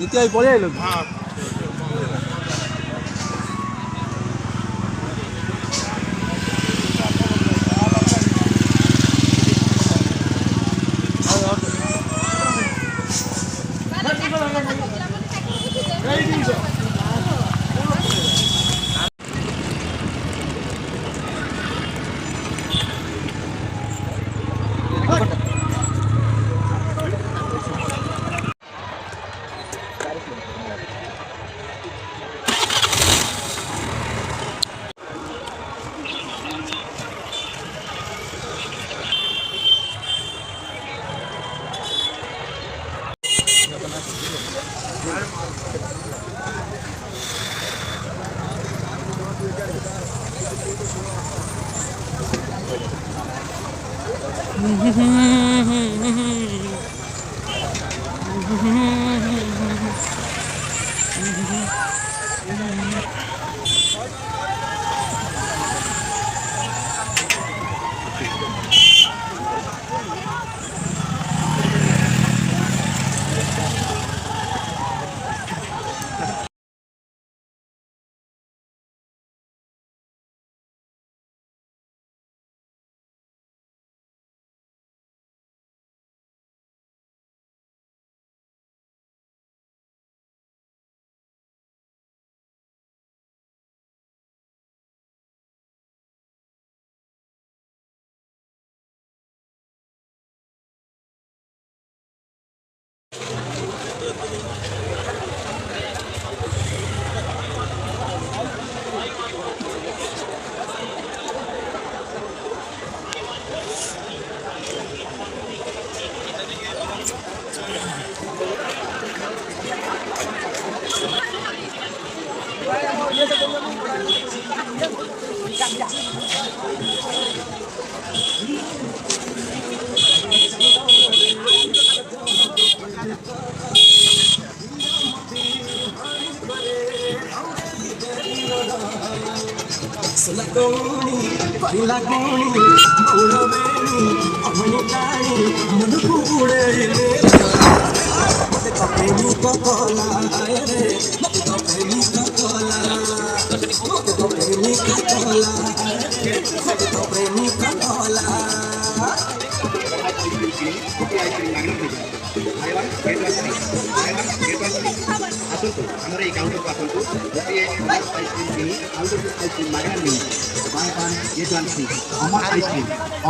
नित्य पड़े आइल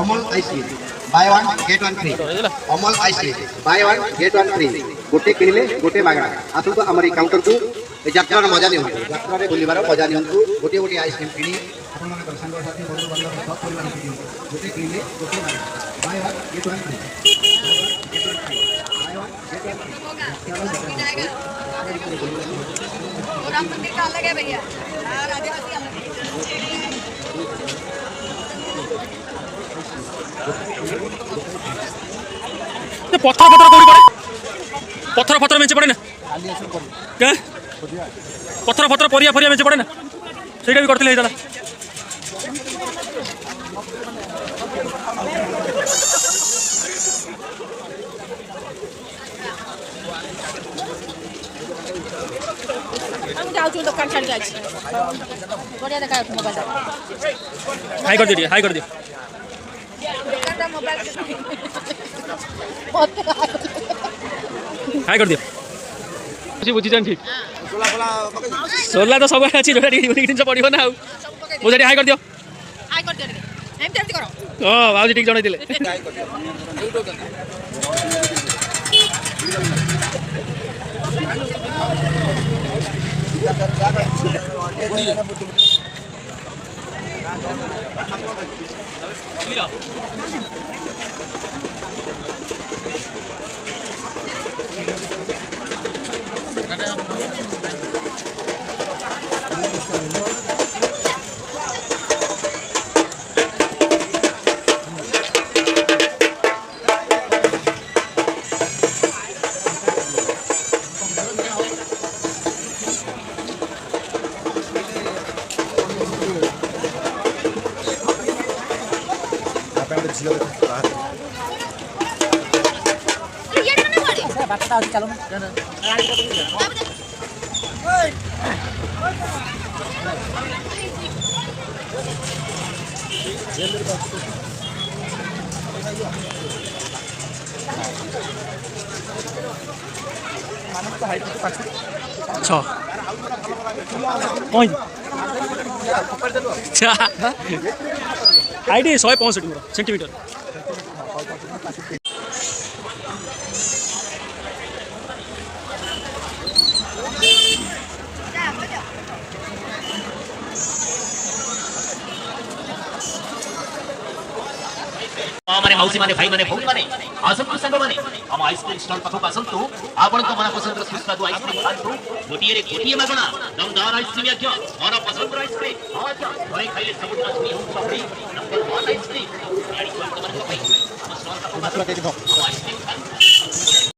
Amul ice cream buy one get one free Amul ice cream buy one get one free गोटे किणिले गोटे मागणा आसतु आमर काउंटर को यात्रार मजा नि यात्रा बुलबार मजा नि गोटे गोटे आइसक्रीम किणी आपन संग साथी बंधु बांधव सब परिवार गोटे किणिले गोटे मागणा buy one get one free buy one get one free जाएगा और आप मंदिर का अलग है भैया आदिवासी अलग पत्थर पत्थर कौड़ी पड़े पत्थर पत्थर मेचे पड़े ना क्या पत्थर पत्थर परिया फरिया मेचे पड़े ना से भी करते दुकान छाड़ हाई कर दिए हाई कर दिए हाई कर दियो बुझी जान ठीक सोला तो सब अच्छी जो जिन पड़ो ना मुझे हाई कर दियो हाँ भाजी ठीक जन अच्छा कौन हाइट 165 सेंटीमीटर माने मौसी माने भाई माने भौणी माने आसंतु संग माने हम आइसक्रीम स्टॉल पाखक आसंतु आपण को मन पसंद सुस्वादु आइसक्रीम खातु गोटिए रे गोटिए मागणा दमदार आइसक्रीम आज्ञा मन पसंद आइसक्रीम हां आज्ञा घरे खाइले सब आदमी हम सबरी नंबर 1 आइसक्रीम यानी को मन को भाई हम स्टॉल पाखक आइसक्रीम